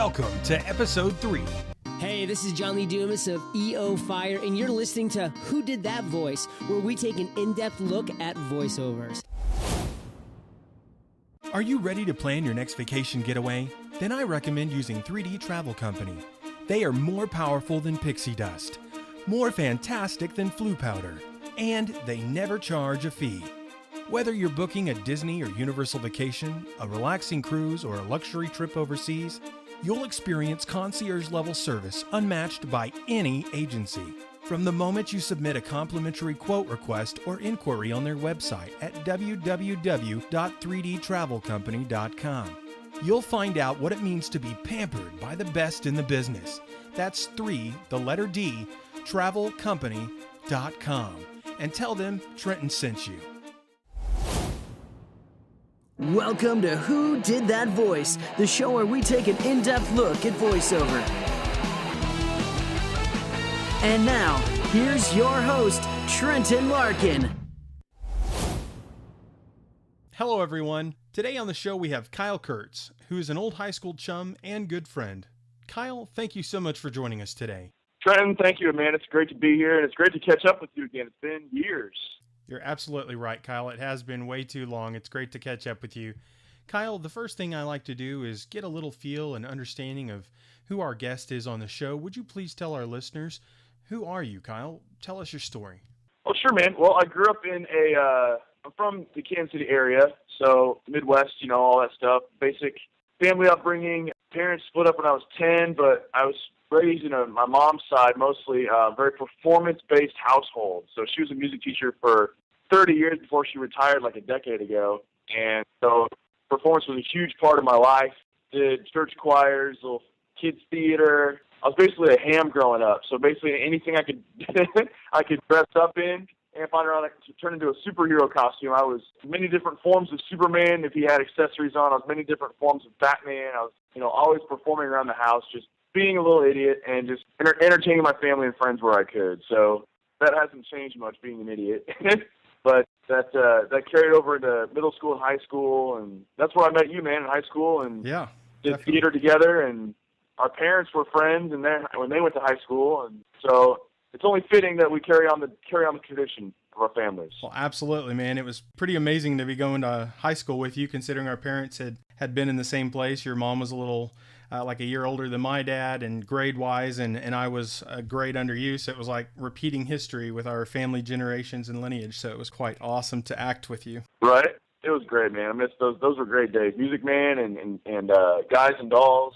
Welcome to episode 3. Hey, this is John Lee Dumas of EO Fire, and you're listening to Who Did That Voice, where we take an in-depth look at voiceovers. Are you ready to plan your next vacation getaway? Then I recommend using 3D Travel Company. They are more powerful than pixie dust, more fantastic than flu powder, and they never charge a fee. Whether you're booking a Disney or Universal vacation, a relaxing cruise, or a luxury trip overseas, you'll experience concierge-level service unmatched by any agency. From the moment you submit a complimentary quote request or inquiry on their website at www.3dtravelcompany.com, you'll find out what it means to be pampered by the best in the business. That's 3, the letter D, travelcompany.com. And tell them Trenton sent you. Welcome to Who Did That Voice, the show where we take an in-depth look at voiceover. And now, here's your host, Trenton Larkin. Hello, everyone. Today on the show, we have Kyle Kurtz, who is an old high school chum and good friend. Kyle, thank you so much for joining us today. Trenton, thank you, man. It's great to be here, and it's great to catch up with you again. It's been years. You're absolutely right, Kyle. It has been way too long. It's great to catch up with you. Kyle, the first thing I like to do is get a little feel and understanding of who our guest is on the show. Would you please tell our listeners, who are you, Kyle? Tell us your story. Well, sure, man. Well, I grew up in I'm from the Kansas City area, so Midwest, you know, all that stuff. Basic family upbringing. Parents split up when I was 10, but I was raised in my mom's side, mostly very performance-based household. So she was a music teacher for 30 years before she retired like a decade ago. And so performance was a huge part of my life. Did church choirs, little kids theater. I was basically a ham growing up. So basically anything I could I could dress up in and find around to turn into a superhero costume. I was many different forms of Superman. If he had accessories on, I was many different forms of Batman. I was, always performing around the house, just being a little idiot and just entertaining my family and friends where I could. So that hasn't changed much, being an idiot. But that carried over into middle school and high school, and that's where I met you, man, in high school, and did definitely theater together, and our parents were friends, and then when they went to high school, and so it's only fitting that we carry on the tradition of our families. Well, absolutely, man. It was pretty amazing to be going to high school with you, considering our parents had been in the same place. Your mom was a little like a year older than my dad, and grade-wise, and I was a grade under you, so it was like repeating history with our family generations and lineage, so it was quite awesome to act with you. Right. It was great, man. I miss those. Those were great days. Music Man and Guys and Dolls.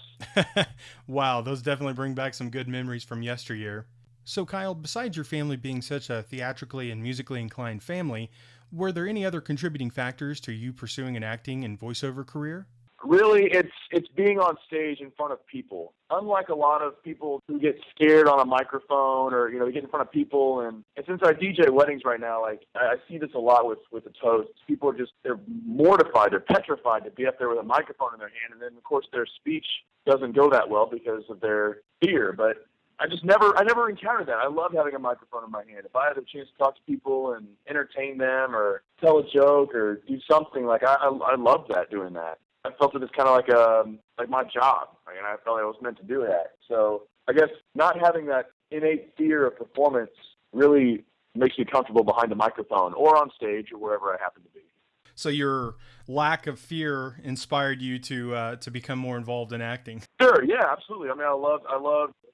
Wow, those definitely bring back some good memories from yesteryear. So, Kyle, besides your family being such a theatrically and musically inclined family, were there any other contributing factors to you pursuing an acting and voiceover career? Really, it's being on stage in front of people. Unlike a lot of people who get scared on a microphone or, they get in front of people. And since I DJ weddings right now, like I see this a lot with the toasts. People are they're mortified, they're petrified to be up there with a microphone in their hand. And then, of course, their speech doesn't go that well because of their fear. But I never encountered that. I love having a microphone in my hand. If I had a chance to talk to people and entertain them or tell a joke or do something, like I love that, doing that. I felt it as kind of like my job, and I felt I was meant to do that. So I guess not having that innate fear of performance really makes me comfortable behind the microphone or on stage or wherever I happen to be. So your lack of fear inspired you to become more involved in acting. Sure, yeah, absolutely. I mean, I love.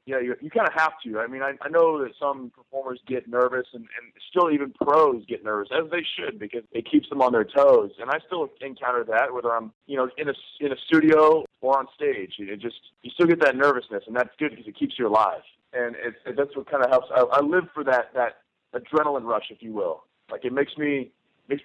Yeah, you kind of have to. I mean, I know that some performers get nervous, and still even pros get nervous, as they should, because it keeps them on their toes. And I still encounter that, whether I'm, in a studio or on stage. You still get that nervousness, and that's good because it keeps you alive. And that's what kind of helps. I live for that adrenaline rush, if you will. Like, it makes me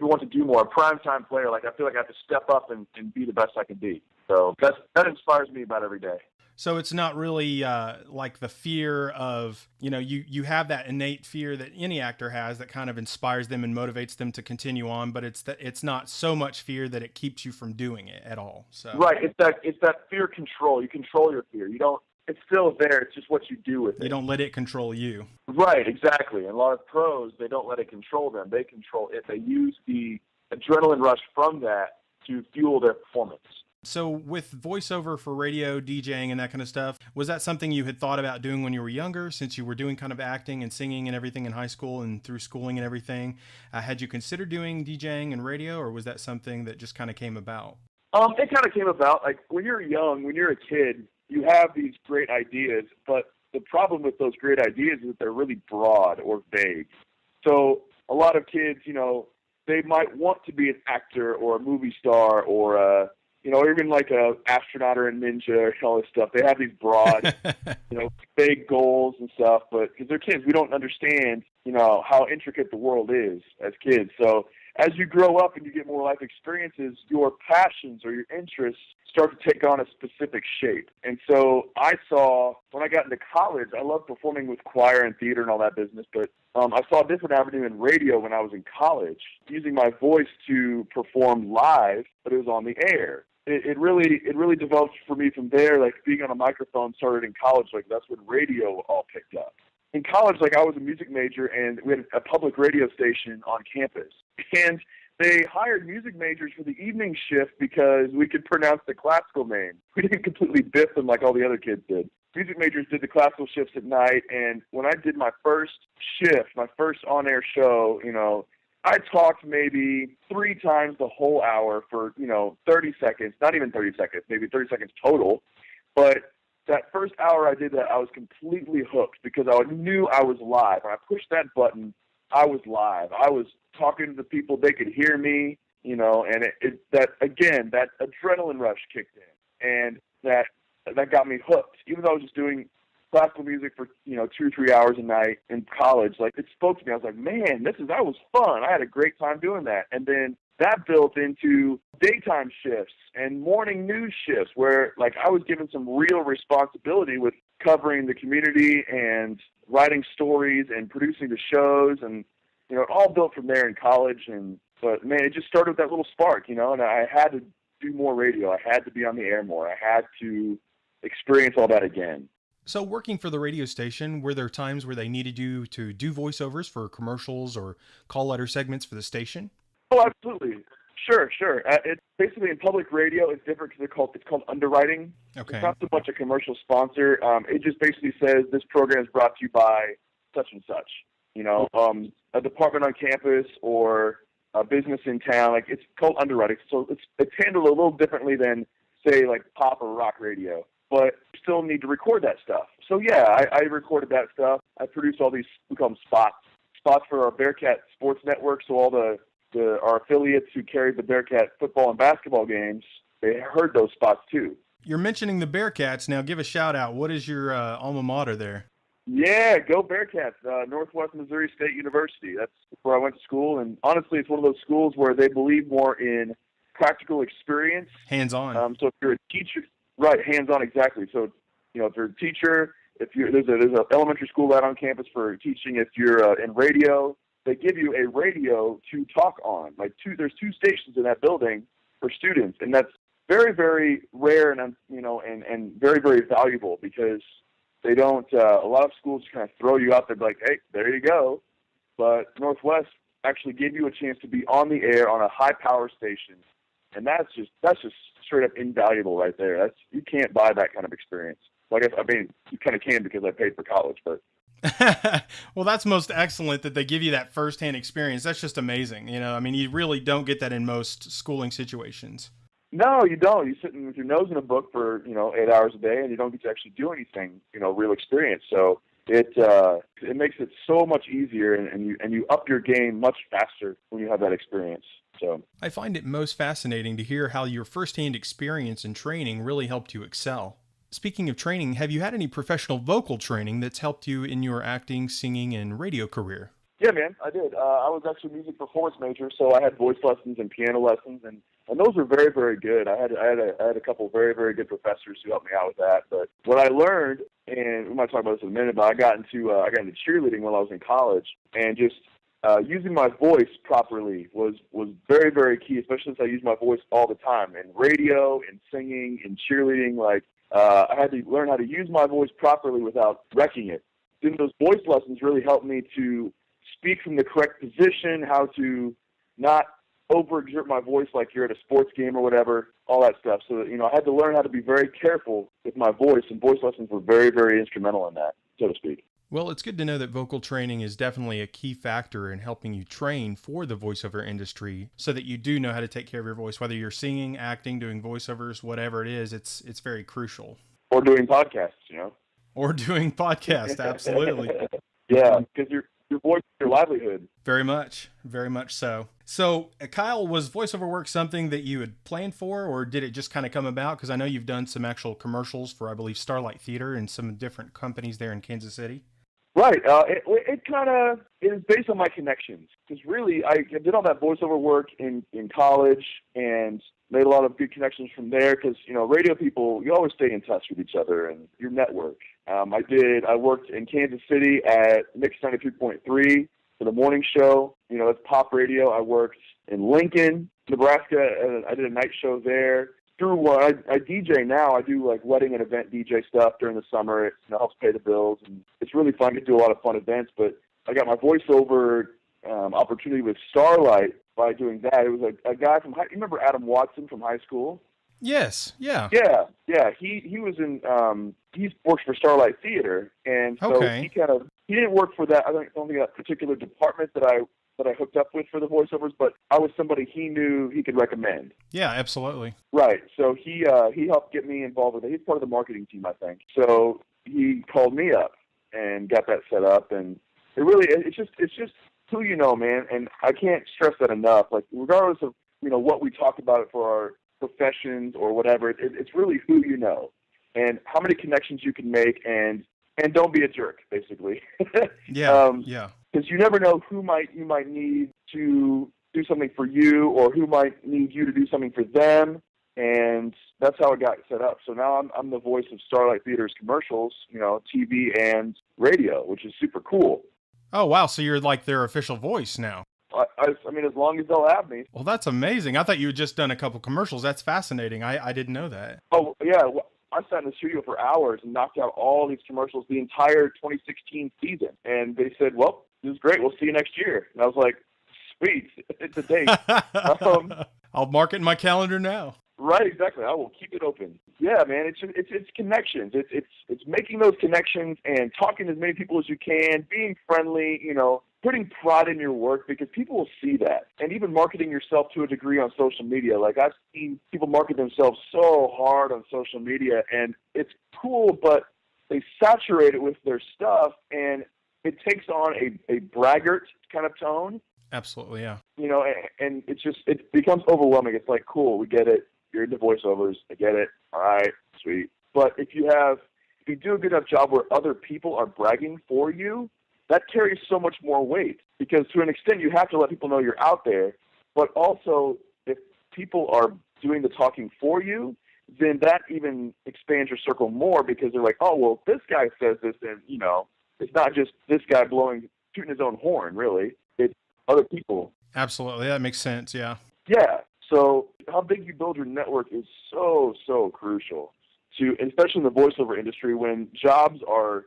want to do more. A primetime player, like I feel like I have to step up and be the best I can be. So that inspires me about every day. So it's not really like the fear of, you have that innate fear that any actor has that kind of inspires them and motivates them to continue on, but it's not so much fear that it keeps you from doing it at all. So right, it's that fear control. You control your fear. You don't. It's still there. It's just what you do with it. You don't let it control you. Right, exactly. And a lot of pros, they don't let it control them. They control it. They use the adrenaline rush from that to fuel their performance. So with voiceover for radio, DJing, and that kind of stuff, was that something you had thought about doing when you were younger, since you were doing kind of acting and singing and everything in high school and through schooling and everything? Had you considered doing DJing and radio, or was that something that just kind of came about? It kind of came about, like, when you're young, when you're a kid, you have these great ideas, but the problem with those great ideas is that they're really broad or vague. So a lot of kids, they might want to be an actor or a movie star or even like a astronaut or a ninja or all this stuff. They have these broad, vague goals and stuff, but because they're kids, we don't understand, how intricate the world is as kids. So as you grow up and you get more life experiences, your passions or your interests start to take on a specific shape. And so I saw, when I got into college, I loved performing with choir and theater and all that business, but I saw a different avenue in radio when I was in college, using my voice to perform live, but it was on the air. It really developed for me from there, like being on a microphone started in college, like that's when radio all picked up. In college, like I was a music major and we had a public radio station on campus. And they hired music majors for the evening shift because we could pronounce the classical name. We didn't completely biff them like all the other kids did. Music majors did the classical shifts at night, and when I did my first shift, my first on-air show, I talked maybe 3 times the whole hour for, 30 seconds, not even 30 seconds, maybe 30 seconds total. But that first hour I did that, I was completely hooked because I knew I was live. When I pushed that button, I was live. I was talking to the people, they could hear me, and that adrenaline rush kicked in, and that got me hooked. Even though I was just doing classical music for 2 or 3 hours a night in college, like it spoke to me. I was like, man, that was fun. I had a great time doing that. And then that built into daytime shifts and morning news shifts where like I was given some real responsibility with covering the community and writing stories and producing the shows, and it all built from there in college. But man, it just started with that little spark, and I had to do more radio. I had to be on the air more. I had to experience all that again. So working for the radio station, were there times where they needed you to do voiceovers for commercials or call letter segments for the station? Oh, absolutely. Sure. It's basically in public radio, it's different because it's called underwriting. Okay. It's not so much a commercial sponsor. It just basically says this program is brought to you by such and such. A department on campus or a business in town. Like it's called underwriting. So it's handled a little differently than say like pop or rock radio. But you still need to record that stuff. So yeah, I recorded that stuff. I produced all these, we call them spots for our Bearcat Sports Network. So all our affiliates who carried the Bearcat football and basketball games, they heard those spots too. You're mentioning the Bearcats. Now give a shout out. What is your alma mater there? Yeah, go Bearcats, Northwest Missouri State University. That's where I went to school. And honestly, it's one of those schools where they believe more in practical experience. Hands-on. So if you're a teacher, right, hands-on, exactly. So, if you're a teacher, there's an elementary school out on campus for teaching. If you're in radio, they give you a radio to talk on. There's 2 stations in that building for students, and that's very, very rare and very, very valuable because they don't. A lot of schools kind of throw you out there, like, hey, there you go. But Northwest actually gave you a chance to be on the air on a high power station, and that's just straight up invaluable right there. You can't buy that kind of experience. Well, I mean, you kind of can because I paid for college, but. Well, that's most excellent that they give you that firsthand experience. That's just amazing. You really don't get that in most schooling situations. No, you don't. You're sitting with your nose in a book for, 8 hours a day and you don't get to actually do anything, real experience. So it makes it so much easier and you up your game much faster when you have that experience. So I find it most fascinating to hear how your firsthand experience and training really helped you excel. Speaking of training, have you had any professional vocal training that's helped you in your acting, singing, and radio career? Yeah, man, I did. I was actually a music performance major, so I had voice lessons and piano lessons, and those were very, very good. I had a couple of very, very good professors who helped me out with that. But what I learned, and we might talk about this in a minute, but I got into cheerleading while I was in college, and just using my voice properly was very, very key, especially since I use my voice all the time in radio, in singing, in cheerleading. I had to learn how to use my voice properly without wrecking it. Then those voice lessons really helped me to speak from the correct position, how to not overexert my voice like you're at a sports game or whatever, all that stuff. So, I had to learn how to be very careful with my voice, and voice lessons were very, very instrumental in that, so to speak. Well, it's good to know that vocal training is definitely a key factor in helping you train for the voiceover industry so that you do know how to take care of your voice. Whether you're singing, acting, doing voiceovers, whatever it is, it's very crucial. Or doing podcasts, Or doing podcasts, absolutely. Yeah, because your voice is your livelihood. Very much so. So, Kyle, was voiceover work something that you had planned for, or did it just kind of come about? Because I know you've done some actual commercials for, I believe, Starlight Theater and some different companies there in Kansas City. Right. It is based on my connections. Because really, I did all that voiceover work in college and made a lot of good connections from there. Because, radio people, you always stay in touch with each other and your network. I worked in Kansas City at Mix 93.3 for the morning show. It's pop radio. I worked in Lincoln, Nebraska, and I did a night show there. I DJ now. I do like wedding and event DJ stuff during the summer. It helps pay the bills, and it's really fun to do a lot of fun events. But I got my voiceover opportunity with Starlight by doing that. It was a guy from you remember Adam Watson from high school? Yes. Yeah. Yeah. He was in he works for Starlight Theater, and so he didn't work for that. I don't think that particular department that I hooked up with for the voiceovers, but I was somebody he knew he could recommend. Yeah, absolutely. Right. So he helped get me involved with it. He's part of the marketing team, I think. So he called me up and got that set up, and it's just who you know, man. And I can't stress that enough. Like, regardless of what we talk about it for our professions or whatever, it's really who you know and how many connections you can make, and don't be a jerk, basically. Yeah. Because you never know who you might need to do something for you, or who might need you to do something for them, and that's how it got set up. So now I'm the voice of Starlight Theater's commercials, TV and radio, which is super cool. Oh, wow. So you're like their official voice now. I mean, as long as they'll have me. Well, that's amazing. I thought you had just done a couple commercials. That's fascinating. I didn't know that. Oh, yeah. I sat in the studio for hours and knocked out all these commercials the entire 2016 season. And they said, well, this is great. We'll see you next year. And I was like, sweet. It's a date. I'll mark it in my calendar now. Right, exactly. I will keep it open. Yeah, man, it's connections. It's making those connections and talking to as many people as you can, being friendly, putting pride in your work, because people will see that. And even marketing yourself to a degree on social media. Like, I've seen people market themselves so hard on social media, and it's cool, but they saturate it with their stuff, and it takes on a braggart kind of tone. Absolutely, yeah. And it becomes overwhelming. It's like, cool, we get it. You're into voiceovers. I get it. All right, sweet. But if you do a good enough job where other people are bragging for you, that carries so much more weight, because to an extent you have to let people know you're out there. But also, if people are doing the talking for you, then that even expands your circle more, because they're like, oh, well, this guy says this, and, it's not just this guy tooting his own horn, really. It's other people. Absolutely. That makes sense, yeah. Yeah. So how big you build your network is so, so crucial, especially in the voiceover industry, when jobs are,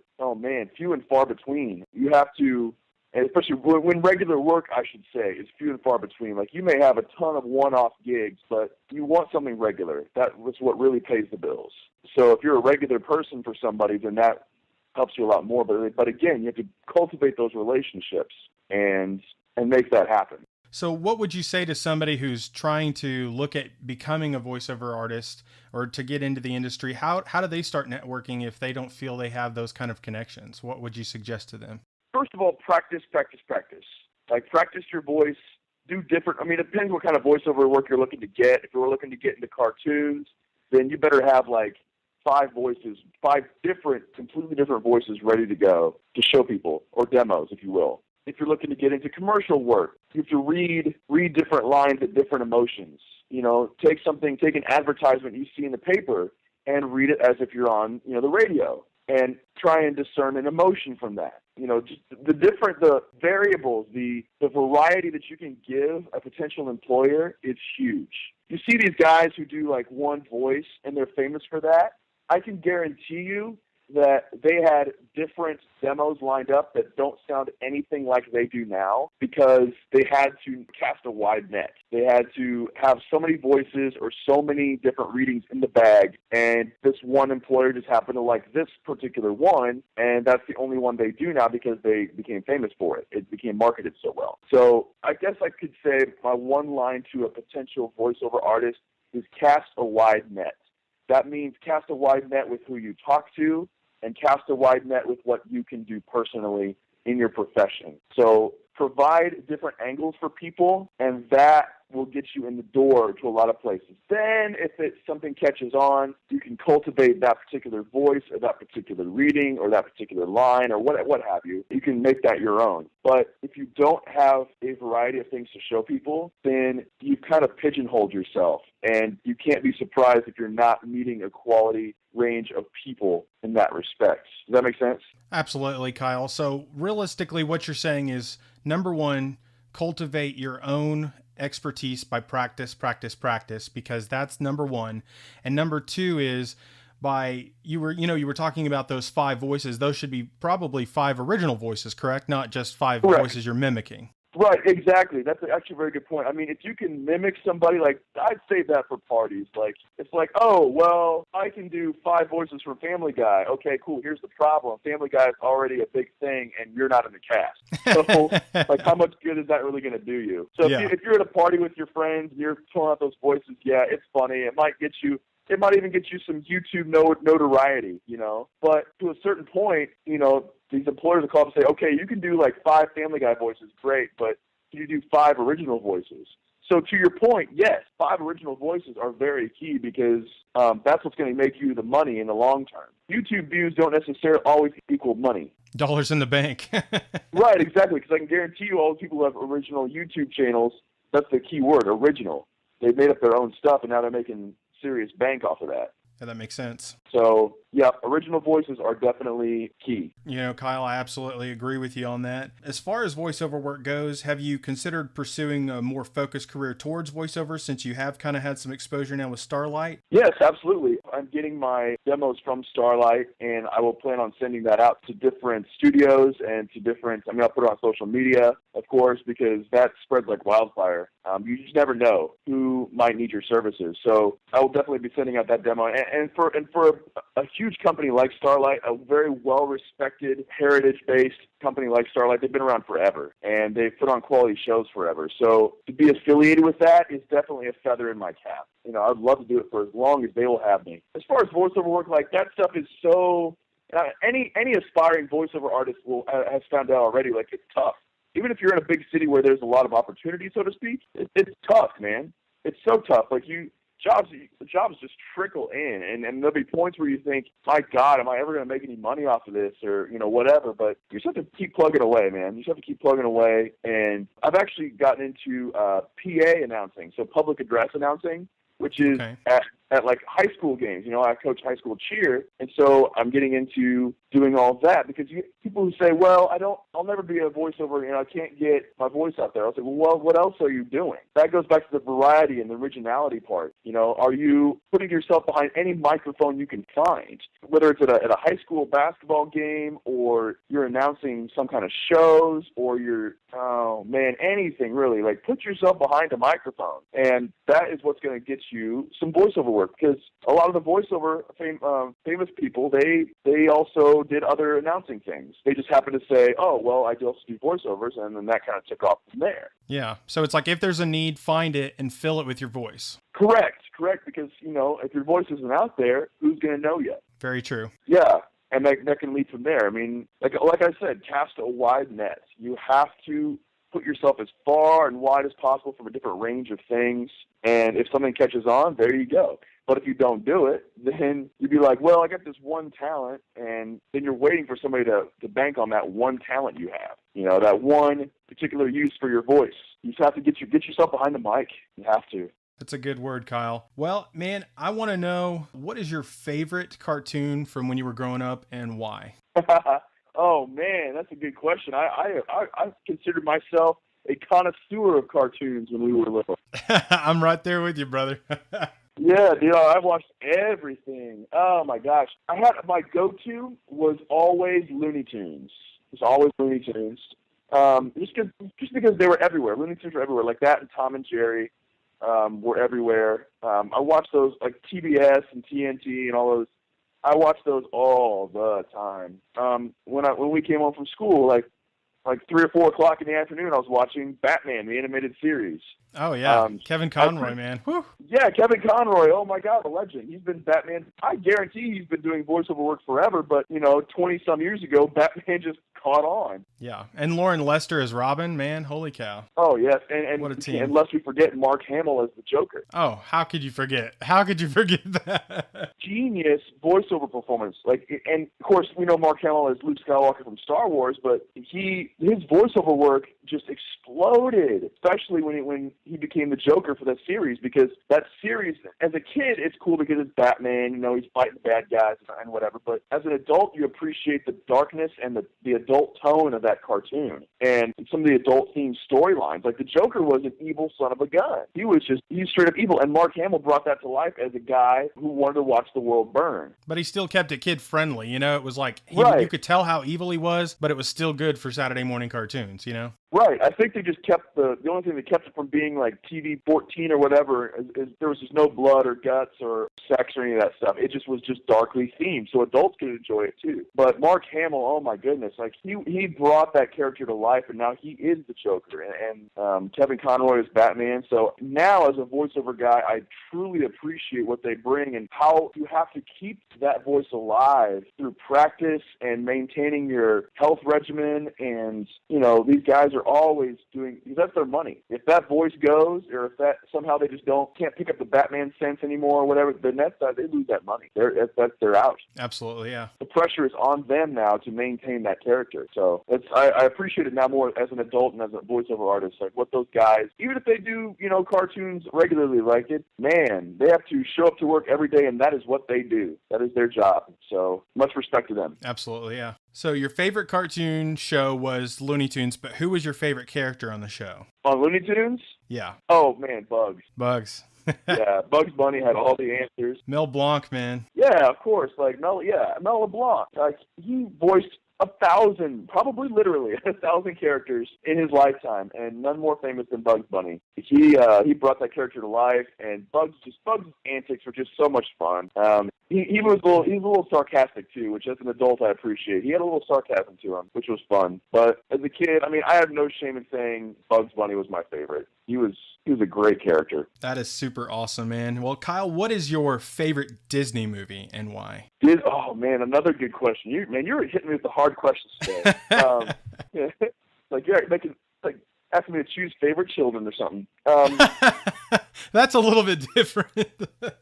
few and far between. You have to, and especially when regular work, I should say, is few and far between. Like, you may have a ton of one-off gigs, but you want something regular. That was what really pays the bills. So if you're a regular person for somebody, then that helps you a lot more. But again, you have to cultivate those relationships and make that happen. So what would you say to somebody who's trying to look at becoming a voiceover artist or to get into the industry? How do they start networking if they don't feel they have those kind of connections? What would you suggest to them? First of all, practice. Like, practice your voice. Do different. I mean, it depends what kind of voiceover work you're looking to get. If you're looking to get into cartoons, then you better have like 5 different, completely different voices ready to go to show people, or demos, if you will. If you're looking to get into commercial work, you have to read different lines at different emotions. Take an advertisement you see in the paper and read it as if you're on, the radio, and try and discern an emotion from that. Just the variables, the variety that you can give a potential employer is huge. You see these guys who do like one voice and they're famous for that. I can guarantee you that they had different demos lined up that don't sound anything like they do now because they had to cast a wide net. They had to have so many voices or so many different readings in the bag, and this one employer just happened to like this particular one, and that's the only one they do now because they became famous for it. It became marketed so well. So I guess I could say my one line to a potential voiceover artist is cast a wide net. That means cast a wide net with who you talk to and cast a wide net with what you can do personally in your profession. So provide different angles for people, and that will get you in the door to a lot of places. Then if something catches on, you can cultivate that particular voice or that particular reading or that particular line or what have you. You can make that your own. But if you don't have a variety of things to show people, then you've kind of pigeonholed yourself, and you can't be surprised if you're not meeting a quality range of people in that respect. Does that make sense? Absolutely, Kyle. So realistically, what you're saying is, number one, cultivate your own expertise by practice, because that's number one. And number two is you were talking about those 5 voices. Those should be probably 5 original voices, correct? Not just 5 Correct. voices you're mimicking. Right, exactly. That's actually a very good point. I mean, if you can mimic somebody, like, I'd save that for parties. Like, it's like, oh, well, I can do 5 voices from Family Guy. Okay, cool. Here's the problem. Family Guy is already a big thing, and you're not in the cast. So, like, how much good is that really going to do you? So if you're at a party with your friends and you're pulling out those voices, yeah, it's funny. It might even get you some YouTube notoriety, But to a certain point, these employers will call up and say, okay, you can do like 5 Family Guy voices, great, but can you do 5 original voices? So to your point, yes, 5 original voices are very key because that's what's going to make you the money in the long term. YouTube views don't necessarily always equal money. Dollars in the bank. Right, exactly, because I can guarantee you all the people who have original YouTube channels, that's the key word, original. They've made up their own stuff, and now they're making serious bank off of that. Yeah, that makes sense. So, yeah, original voices are definitely key. Kyle, I absolutely agree with you on that. As far as voiceover work goes, have you considered pursuing a more focused career towards voiceover since you have kind of had some exposure now with Starlight? Yes, absolutely. I'm getting my demos from Starlight, and I will plan on sending that out to different studios and I'll put it on social media, of course, because that spreads like wildfire. You just never know who might need your services. So I will definitely be sending out that demo. And for a huge company like Starlight, a very well-respected, heritage-based company like Starlight, they've been around forever, and they've put on quality shows forever. So to be affiliated with that is definitely a feather in my cap. I'd love to do it for as long as they will have me. As far as voiceover work, like that stuff is so... any aspiring voiceover artist has found out already, like, it's tough. Even if you're in a big city where there's a lot of opportunity, so to speak, it's tough, man. It's so tough. Like, jobs just trickle in, and there'll be points where you think, my God, am I ever going to make any money off of this, or whatever. But you just have to keep plugging away, man. You just have to keep plugging away. And I've actually gotten into PA announcing, so public address announcing, which is at like high school games. I coach high school cheer, and so I'm getting into doing all of that because people who say, well, I'll never be a voiceover, I can't get my voice out there. I'll say, well, what else are you doing? That goes back to the variety and the originality part. Are you putting yourself behind any microphone you can find, whether it's at a high school basketball game or you're announcing some kind of shows or anything really. Like, put yourself behind a microphone, and that is what's going to get you some voiceover work, because a lot of the voiceover famous people, they also did other announcing things. They just happened to say, oh, well, I also do voiceovers, and then that kind of took off from there. Yeah, so it's like if there's a need, find it and fill it with your voice. Correct, because, if your voice isn't out there, who's going to know you? Very true. Yeah, and that can lead from there. I mean, like I said, cast a wide net. You have to put yourself as far and wide as possible from a different range of things, and if something catches on, there you go. But if you don't do it, then you'd be like, well, I got this one talent, and then you're waiting for somebody to bank on that one talent you have, that one particular use for your voice. You just have to get yourself behind the mic. You have to. That's a good word, Kyle. Well, man, I want to know, what is your favorite cartoon from when you were growing up and why? Oh, man, that's a good question. I considered myself a connoisseur of cartoons when we were little. I'm right there with you, brother. Yeah, dude, I've watched everything. Oh my gosh. My go-to was always Looney Tunes. It was always Looney Tunes. Just because they were everywhere. Looney Tunes were everywhere. Like that and Tom and Jerry were everywhere. I watched those, like TBS and TNT and all those. I watched those all the time. When we came home from school, like 3 or 4 o'clock in the afternoon, I was watching Batman, the animated series. Oh, yeah. Kevin Conroy, man. Whew. Yeah, Kevin Conroy. Oh, my God, a legend. He's been Batman. I guarantee he's been doing voiceover work forever, but, 20-some years ago, Batman just caught on. Yeah. And Lauren Lester as Robin, man. Holy cow. Oh, yes. And what a team. And lest we forget Mark Hamill as the Joker. Oh, how could you forget? How could you forget that? Genius voiceover performance. And, of course, we know Mark Hamill as Luke Skywalker from Star Wars, but his voiceover work just exploded, especially when he became the Joker for that series, because that series, as a kid, it's cool because it's Batman, he's fighting bad guys and whatever, but as an adult, you appreciate the darkness and the adult tone of that cartoon and some of the adult-themed storylines. Like, the Joker was an evil son of a gun. He's straight up evil, and Mark Hamill brought that to life as a guy who wanted to watch the world burn. But he still kept it kid-friendly, it was like, Right. You could tell how evil he was, but it was still good for Saturday morning cartoons, Right. I think they just kept the only thing that kept it from being like TV 14 or whatever is there was just no blood or guts or sex or any of that stuff. It just was just darkly themed, so adults could enjoy it too. But Mark Hamill, oh my goodness, like he brought that character to life, and now he is the Joker, and Kevin Conroy is Batman. So now, as a voiceover guy, I truly appreciate what they bring and how you have to keep that voice alive through practice and maintaining your health regimen. And these guys are always doing, because that's their money. If that voice goes, or if that somehow they just can't pick up the Batman sense anymore or whatever, then they lose that money. They're out. Absolutely, yeah. The pressure is on them now to maintain that character. So I appreciate it now more as an adult and as a voiceover artist, like what those guys, even if they do, cartoons regularly like it, man, they have to show up to work every day, and that is what they do. That is their job. So much respect to them. Absolutely, yeah. So your favorite cartoon show was Looney Tunes, but who was your favorite character on the show? On Looney Tunes? Yeah. Oh, man, Bugs. Bugs. Yeah, Bugs Bunny had all the answers. Mel Blanc, man. Yeah, of course. Mel LeBlanc. He voiced 1,000, probably literally 1,000 characters in his lifetime, and none more famous than Bugs Bunny. He brought that character to life, and Bugs' antics were just so much fun. He was a little sarcastic too, which as an adult I appreciate. He had a little sarcasm to him, which was fun. But as a kid, I have no shame in saying Bugs Bunny was my favorite. He was a great character. That is super awesome, man. Well, Kyle, what is your favorite Disney movie and why? Oh man, another good question. You're hitting me with the hard questions today. You're making asking me to choose favorite children or something. That's a little bit different.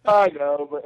I know, but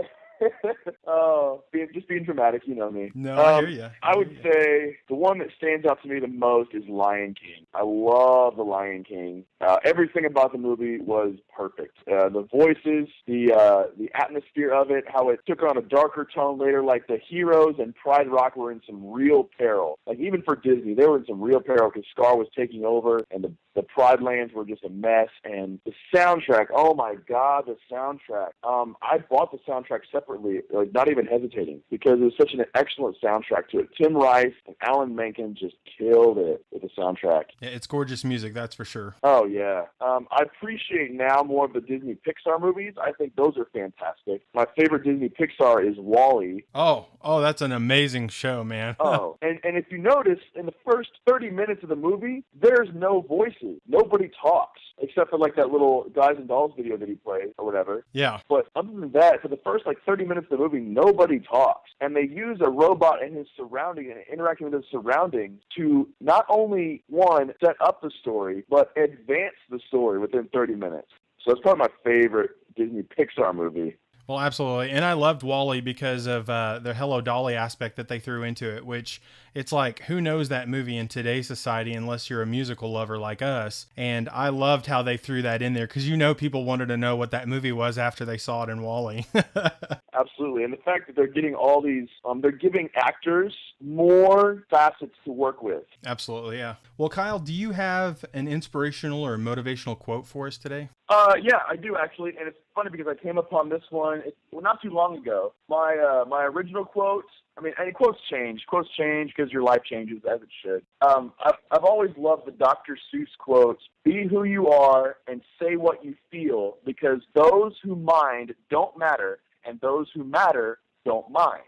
just being dramatic, you know me. No, I hear you. I would say the one that stands out to me the most is Lion King. I love The Lion King. Everything about the movie was perfect. The voices, the atmosphere of it, how it took on a darker tone later, like the heroes and Pride Rock were in some real peril. Like even for Disney, they were in some real peril because Scar was taking over and the Pride Lands were just a mess. And the soundtrack, oh my God, the soundtrack. I bought the soundtrack separately, like not even hesitating, because it was such an excellent soundtrack to it. Tim Rice and Alan Menken just killed it with the soundtrack. Yeah, it's gorgeous music, that's for sure. Oh, yeah. I appreciate now more of the Disney Pixar movies. I think those are fantastic. My favorite Disney Pixar is WALL-E. Oh, that's an amazing show, man. And if you notice, in the first 30 minutes of the movie, there's no voices. Nobody talks, except for like that little Guys and Dolls video that he played or whatever. Yeah. But other than that, for the first 30 minutes of the movie, nobody talks. And they use a robot and his surrounding and interacting with his surroundings to not only, one, set up the story, but advance the story within 30 minutes. So it's probably my favorite Disney Pixar movie. Well, absolutely. And I loved WALL-E because of the Hello Dolly aspect that they threw into it, which it's like, who knows that movie in today's society unless you're a musical lover like us? And I loved how they threw that in there because people wanted to know what that movie was after they saw it in WALL-E. absolutely. And the fact that they're getting all these, they're giving actors more facets to work with. Absolutely, yeah. Well, Kyle, do you have an inspirational or motivational quote for us today? Yeah, I do actually, and it's funny because I came upon this one not too long ago. My original quote, and quotes change. Quotes change because your life changes, as it should. I've always loved the Dr. Seuss quote, "Be who you are and say what you feel, because those who mind don't matter, and those who matter don't mind."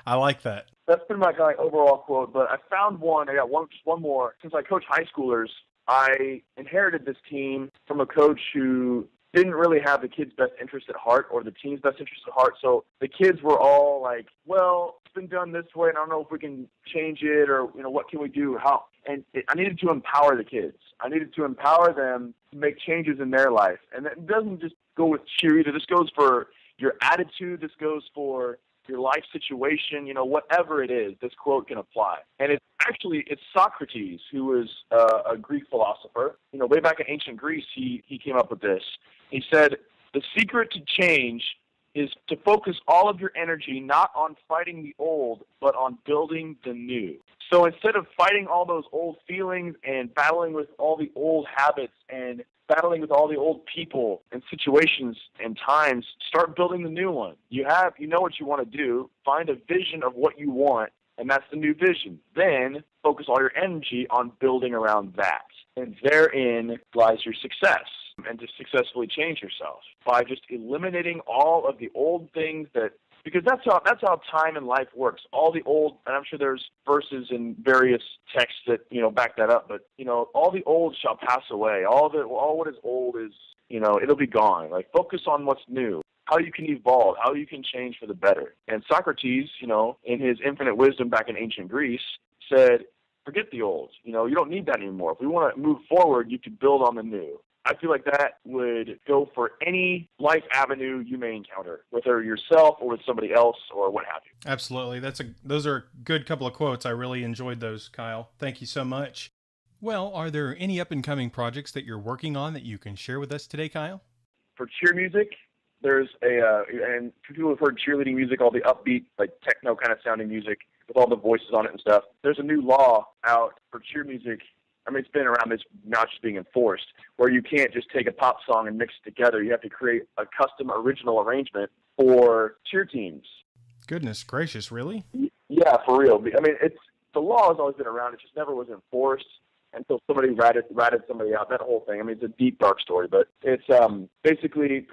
I like that. That's been my kind of overall quote, but I found one. I got just one more. Since I coach high schoolers, I inherited this team from a coach who didn't really have the kids' best interest at heart or the team's best interest at heart. So the kids were all like, well, it's been done this way, and I don't know if we can change it, or, what can we do? How? And I needed to empower the kids. I needed to empower them to make changes in their life. And it doesn't just go with cheerleader. This goes for your attitude. This goes for your life situation, whatever it is, this quote can apply. And it's Socrates, who was a Greek philosopher. Way back in ancient Greece, he came up with this. He said, "The secret to change is to focus all of your energy not on fighting the old, but on building the new." So instead of fighting all those old feelings and battling with all the old habits and battling with all the old people and situations and times, start building the new one. You know what you want to do. Find a vision of what you want, and that's the new vision. Then focus all your energy on building around that. And therein lies your success, and to successfully change yourself by just eliminating all of the old things because that's how time and life works. All the old, and I'm sure there's verses in various texts that, back that up, but, all the old shall pass away. All what is old is, it'll be gone. Like, focus on what's new, how you can evolve, how you can change for the better. And Socrates, in his infinite wisdom back in ancient Greece, said, forget the old. You don't need that anymore. If we want to move forward, you can build on the new. I feel like that would go for any life avenue you may encounter, whether yourself or with somebody else or what have you. Absolutely. Those are a good couple of quotes. I really enjoyed those, Kyle. Thank you so much. Well, are there any up-and-coming projects that you're working on that you can share with us today, Kyle? For cheer music, there's and for people who've heard cheerleading music, all the upbeat, like techno kind of sounding music with all the voices on it and stuff, there's a new law out for cheer music. It's been around, it's now just being enforced, where you can't just take a pop song and mix it together. You have to create a custom original arrangement for cheer teams. Goodness gracious, really? Yeah, for real. The law has always been around. It just never was enforced until somebody ratted somebody out. That whole thing. It's a deep, dark story, but it's basically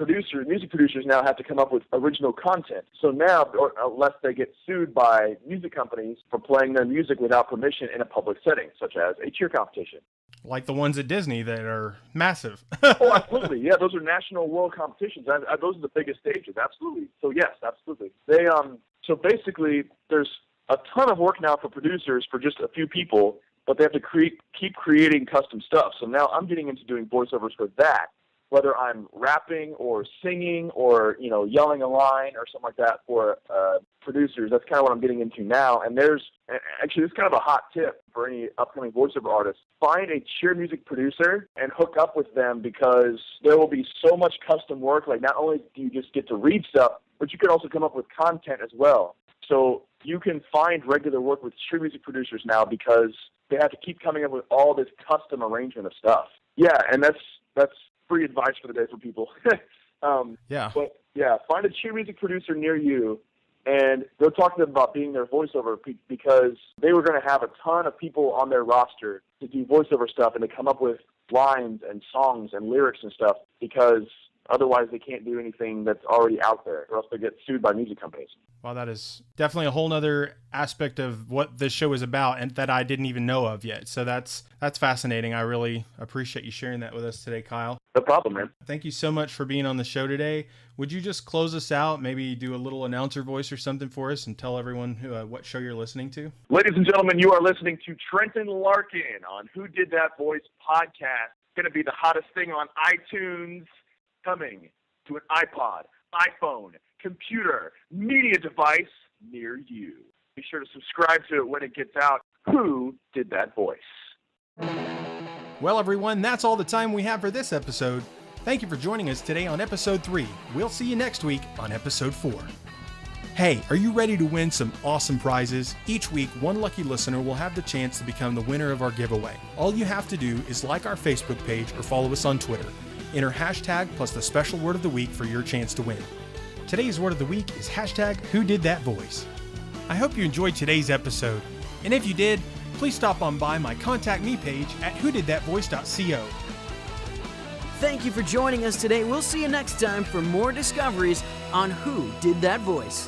music producers now have to come up with original content. So now, unless they get sued by music companies for playing their music without permission in a public setting, such as a cheer competition. Like the ones at Disney that are massive. Oh, absolutely. Yeah, those are national world competitions. Those are the biggest stages. Absolutely. So yes, absolutely. So basically, there's a ton of work now for producers for just a few people, but they have to keep creating custom stuff. So now I'm getting into doing voiceovers for that, whether I'm rapping or singing or, yelling a line or something like that for producers. That's kind of what I'm getting into now. And this is kind of a hot tip for any upcoming voiceover artists. Find a cheer music producer and hook up with them, because there will be so much custom work. Like, not only do you just get to read stuff, but you can also come up with content as well. So you can find regular work with cheer music producers now, because they have to keep coming up with all this custom arrangement of stuff. Yeah, and that's free advice for the day for people. Yeah. But yeah, find a cheer music producer near you and go talk to them about being their voiceover, because they were going to have a ton of people on their roster to do voiceover stuff and to come up with lines and songs and lyrics and stuff, because otherwise they can't do anything that's already out there, or else they get sued by music companies. Well, that is definitely a whole nother aspect of what this show is about, and that I didn't even know of yet. So that's fascinating. I really appreciate you sharing that with us today, Kyle. No problem, man. Thank you so much for being on the show today. Would you just close us out, maybe do a little announcer voice or something for us, and tell everyone what show you're listening to? Ladies and gentlemen, you are listening to Trenton Larkin on Who Did That Voice podcast. It's going to be the hottest thing on iTunes, coming to an iPod, iPhone, computer, media device near you. Be sure to subscribe to it when it gets out. Who Did That Voice? Well, everyone, that's all the time we have for this episode. Thank you for joining us today on episode 3. We'll see you next week on episode 4. Hey, are you ready to win some awesome prizes? Each week, one lucky listener will have the chance to become the winner of our giveaway. All you have to do is like our Facebook page or follow us on Twitter. Enter hashtag plus the special word of the week for your chance to win. Today's word of the week is hashtag Who Did That Voice. I hope you enjoyed today's episode. And if you did, please stop on by my Contact Me page at whodidthatvoice.co. Thank you for joining us today. We'll see you next time for more discoveries on Who Did That Voice.